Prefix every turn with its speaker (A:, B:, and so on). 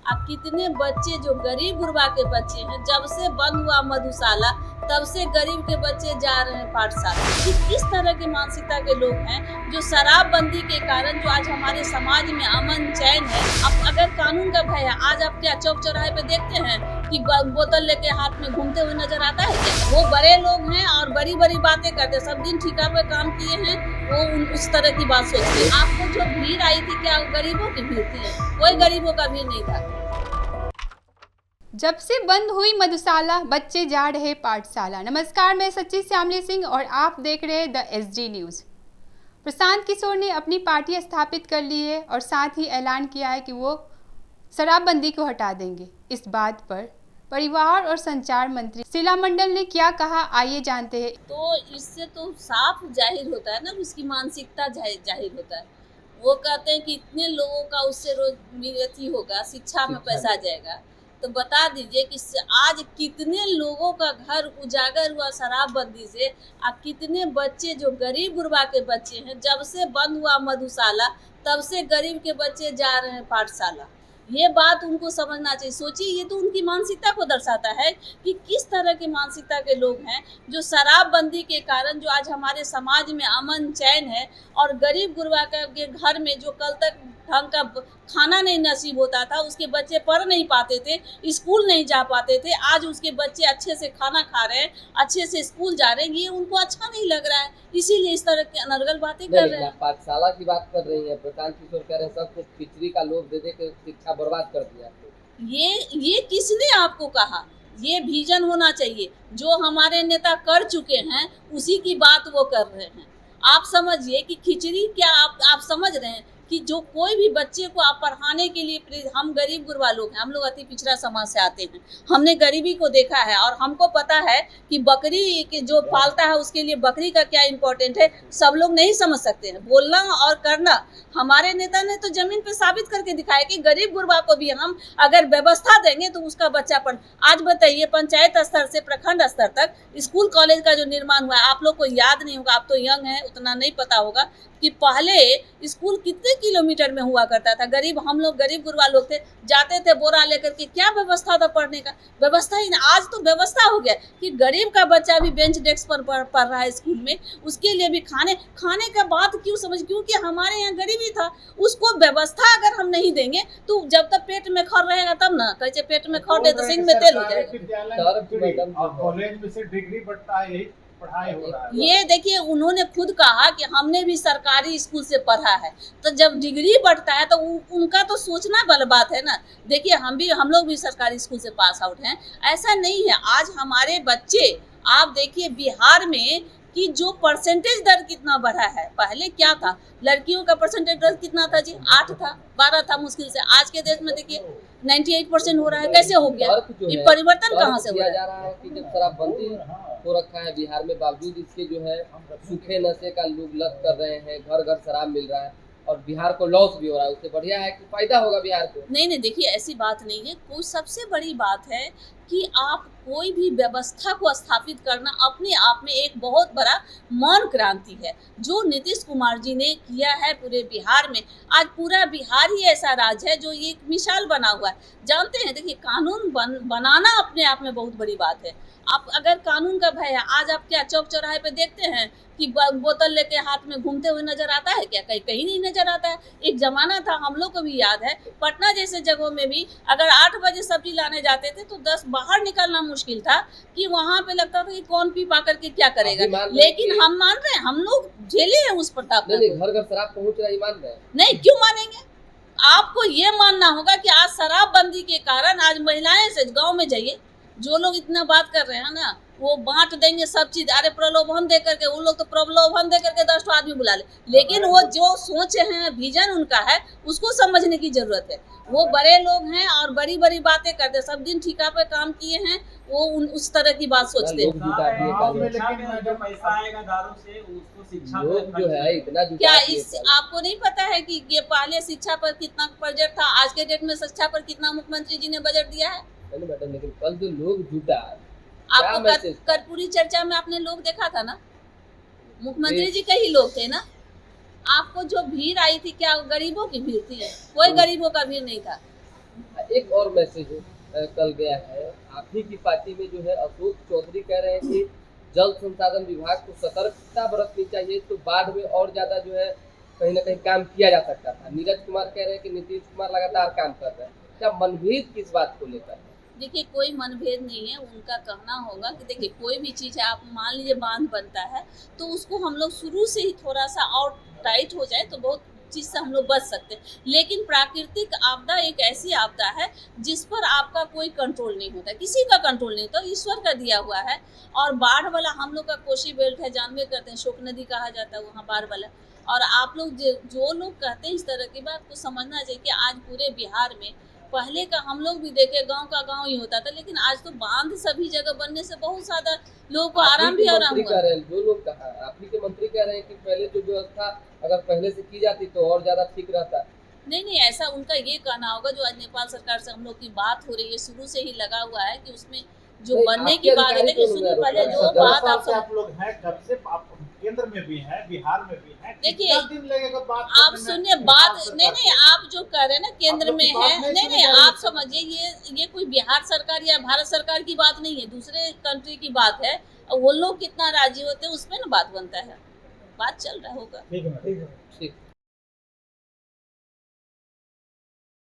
A: अब कितने बच्चे जो गरीब गुरबा के बच्चे हैं, जब से बंद हुआ मधुशाला तब से गरीब के बच्चे जा रहे हैं पाठशाला। कि किस तरह की मानसिकता के लोग हैं जो शराबबंदी के कारण जो आज हमारे समाज में अमन चैन है। अब अगर कानून का भय है, आज आप क्या चौक चौराहे पे देखते हैं कि बोतल लेके हाथ में घूमते हुए नजर आता है क्या? वो बड़े लोग हैं और बड़ी बड़ी बातें करते, सब दिन ठिका पे काम किए हैं, वो उस तरह की बात सोचते हैं। आपको जो भीड़ आई थी, क्या गरीबों की भीड़ थी? कोई गरीबों का भीड़ नहीं था।
B: जब से बंद हुई मधुशाला, बच्चे जा रहे पाठशाला। नमस्कार, मैं सच्ची श्यामली सिंह और आप देख रहे हैं the SD news. Prashant Kishor ने अपनी पार्टी स्थापित कर ली है और साथ ही ऐलान किया है कि वो शराबबंदी को हटा देंगे। इस बात पर परिवार और संचार मंत्री शीला मंडल ने क्या कहा, आइए जानते हैं।
A: तो इससे तो साफ जाहिर होता है ना, उसकी मानसिकता जाहिर होता है। वो कहते हैं कि इतने लोगों का उससे रोज होगा, शिक्षा में पैसा जाएगा। तो बता दीजिए कि आज कितने लोगों का घर उजागर हुआ शराबबंदी से। अब कितने बच्चे जो गरीब गुरबा के बच्चे हैं, जब से बंद हुआ मधुशाला तब से गरीब के बच्चे जा रहे हैं पाठशाला। ये बात उनको समझना चाहिए। सोचिए, ये तो उनकी मानसिकता को दर्शाता है कि किस तरह की मानसिकता के लोग हैं जो शराबबंदी के कारण जो आज हमारे समाज में अमन चैन है और गरीब गुरबा के घर में जो कल तक ढंग का खाना नहीं नसीब होता था, उसके बच्चे पढ़ नहीं पाते थे, स्कूल नहीं जा पाते थे, आज उसके बच्चे अच्छे से खाना खा रहे हैं, अच्छे से स्कूल जा रहे हैं। ये उनको अच्छा नहीं लग रहा है, इसीलिए इस तरह की अनर्गल बातें कर रहे हैं।
C: पाठशाला की बात कर रही है, प्रशांत किशोर कह रहे हैं सब कुछ खिचड़ी का लोभ दे दे के शिक्षा बर्बाद कर दिया।
A: ये किसने आपको कहा? ये विजन होना चाहिए। जो हमारे नेता कर चुके हैं उसी की बात वो कर रहे हैं। आप समझिए कि खिचड़ी क्या आप समझ रहे हैं कि जो कोई भी बच्चे को आप पढ़ाने के लिए, हम गरीब गुरबा लोग हैं, हम लोग अति पिछड़ा समाज से आते हैं, हमने गरीबी को देखा है और हमको पता है कि बकरी के जो पालता है उसके लिए बकरी का क्या इम्पोर्टेंट है, सब लोग नहीं समझ सकते हैं। बोलना और करना, हमारे नेता ने तो जमीन पे साबित करके दिखाया कि गरीब गुरबा को भी हम अगर व्यवस्था देंगे तो उसका बच्चा पढ़। आज बताइए, पंचायत स्तर से प्रखंड स्तर तक स्कूल कॉलेज का जो निर्माण हुआ है, आप लोग को याद नहीं होगा, आप तो यंग हैं, उतना नहीं पता होगा कि पहले स्कूल कितने किलोमीटर में हुआ करता था। हम लोग गरीब गुरबा लोग थे, जाते थे बोरा लेकर के, क्या व्यवस्था था पढ़ने का? व्यवस्था ही नहीं। आज तो व्यवस्था हो गया कि गरीब का बच्चा भी बेंच डेस्क पर पढ़ रहा है स्कूल में, उसके लिए भी खाने का बात क्यों समझ, क्योंकि हमारे यहाँ गरीबी था। उसको व्यवस्था अगर हम नहीं देंगे तो जब तक पेट में खर रहेगा तब ना, कैसे पेट में खर दे तो सिंह में तेल हो जाएगा।
D: कॉलेज में से डिग्री बढ़ता है, पढ़ाई हो रहा है।
A: ये देखिए, उन्होंने खुद कहा कि हमने भी सरकारी स्कूल से पढ़ा है, तो जब डिग्री बढ़ता है तो उनका तो सोचना वाली बात है ना। देखिए, हम लोग भी सरकारी स्कूल से पास आउट हैं, ऐसा नहीं है। आज हमारे बच्चे, आप देखिए बिहार में कि जो परसेंटेज दर कितना बढ़ा है। पहले क्या था, लड़कियों का परसेंटेज दर कितना था जी? 8 था, 12 था मुश्किल से। आज के देश में देखिए 98% हो रहा है। कैसे हो गया ये परिवर्तन? कहाँ से हुआ
C: जा रहा है कि जब शराबबंदी हो रखा है बिहार में, बावजूद इसके जो है सूखे नशे का लोग लत कर रहे हैं, घर घर शराब मिल रहा है और बिहार को लॉस भी हो रहा है। उससे बढ़िया है कि फायदा होगा बिहार को।
A: नहीं, देखिए ऐसी बात नहीं है। कोई सबसे बड़ी बात है कि आप कोई भी व्यवस्था को स्थापित करना अपने आप में एक बहुत बड़ा मौन क्रांति है, जो नीतीश कुमार जी ने किया है पूरे बिहार में। आज पूरा बिहार ही ऐसा राज्य है जो एक मिसाल बना हुआ है। जानते हैं, देखिए कानून बनाना अपने आप में बहुत बड़ी बात है। आप अगर कानून का भय है, आज आप क्या चौक चौराहे पे देखते हैं कि बोतल लेके हाथ में घूमते हुए नजर आता है क्या? कहीं नहीं नजर आता है। एक जमाना था, हम लोग को भी याद है, पटना जैसे जगहों में भी अगर 8 बजे सब्जी लाने जाते थे तो 10 बाहर निकलना मुश्किल था कि वहां पे लगता था कि कौन पी पा करके क्या करेगा। लेकिन हम मान रहे हैं, हम लोग झेले हैं उस प्रताप को।
C: घर घर शराब पहुंच रहा है, मान रहे हैं?
A: नहीं, क्यों मानेंगे? आपको ये मानना होगा कि आज शराबबंदी के कारण आज महिलाएं से, गाँव में जाइए, जो लोग इतना बात कर रहे हैं ना, वो बांट देंगे सब चीज। अरे प्रलोभन दे करके, वो लोग तो प्रलोभन दे करके 10 आदमी बुला ले, लेकिन वो जो सोचे हैं, विजन उनका है, उसको समझने की जरूरत है। वो बड़े लोग हैं और बड़ी बड़ी बातें करते, सब दिन ठिका पे काम किए हैं, वो उस तरह की बात सोचते हैं। क्या आपको नहीं पता है कि ये पहले शिक्षा पर कितना बजट था, आज के डेट में शिक्षा पर कितना मुख्यमंत्री जी ने बजट दिया है?
C: लेकिन कल जो लोग जुटा,
A: आपको कर्पूरी चर्चा में आपने लोग देखा था ना, मुख्यमंत्री जी के ही लोग थे ना। आपको जो भीड़ आई थी, क्या गरीबों की भीड़ थी? कोई गरीबों का भीड़ नहीं था।
C: एक और मैसेज कल गया है आप ही की पार्टी में, जो है अशोक चौधरी कह रहे हैं कि जल संसाधन विभाग को सतर्कता बरतनी चाहिए, तो बाढ़ में और ज्यादा जो है कहीं ना कहीं काम किया जा सकता था। नीरज कुमार कह रहे हैं कि नीतीश कुमार लगातार काम कर रहे हैं। क्या मनभेद किस बात को लेकर है?
A: देखिए कोई मनभेद नहीं है, उनका कहना होगा कि देखिए कोई भी चीज़ है, आप मान लीजिए बांध बनता है तो उसको हम लोग शुरू से ही थोड़ा सा और टाइट हो जाए तो बहुत चीज़ से हम लोग बच सकते हैं। लेकिन प्राकृतिक आपदा एक ऐसी आपदा है जिस पर आपका कोई कंट्रोल नहीं होता, किसी का कंट्रोल नहीं होता, ईश्वर का दिया हुआ है। और बाढ़ वाला हम लोग का कोसी बेल्ट है, जानवे करते हैं, शोक नदी कहा जाता है वहाँ बाढ़ वाला। और आप लोग जो लोग कहते हैं इस तरह की बात को समझना चाहिए कि आज पूरे बिहार में, पहले का हम लोग भी देखे गांव का गांव ही होता था, लेकिन आज तो बांध सभी जगह बनने से बहुत ज्यादा लोगों को आराम भी आराम
C: मंत्री
A: हुआ।
C: कह रहे हैं, जो लोग कहा आप ही के मंत्री कह रहे हैं कि पहले जो व्यवस्था अगर पहले से की जाती तो और ज्यादा ठीक रहता।
A: नहीं, ऐसा उनका ये कहना होगा। जो आज नेपाल सरकार से हम लोग की बात हो रही है, शुरू से ही लगा हुआ है कि उसमें जो
C: नहीं,
A: बनने
C: आपके
A: की बात है,
C: अधिकारी
A: देखिए
C: को
A: सुनिए
C: रोक
A: पहले
C: रहे हैं।
A: जो
C: सदर
A: बात
D: साल से
A: आप
D: आप लोग हैं, जब से आप केंद्र में भी हैं, बिहार में भी हैं,
A: देखिए,
D: कितना दिन लगेगा बात
A: आप
D: करने में
A: सुनिए
D: नेपाल
A: बात,
D: सरकार
A: नहीं
D: को?
A: आप जो कह रहे हैं ना केंद्र
D: लोग
A: में
D: की बात
A: है,
D: नहीं
A: नहीं
D: सुनी जा रही
A: आप
D: है।
A: समझिए ये कोई बिहार सरकार या भारत सरकार की बात नहीं है, दूसरे कंट्री की बात है। और वो लोग कितना राजी होते हैं उसमें ना बात बनता है, बात चल रहा होगा।
D: ठीक है, ठीक है।
C: ठीक।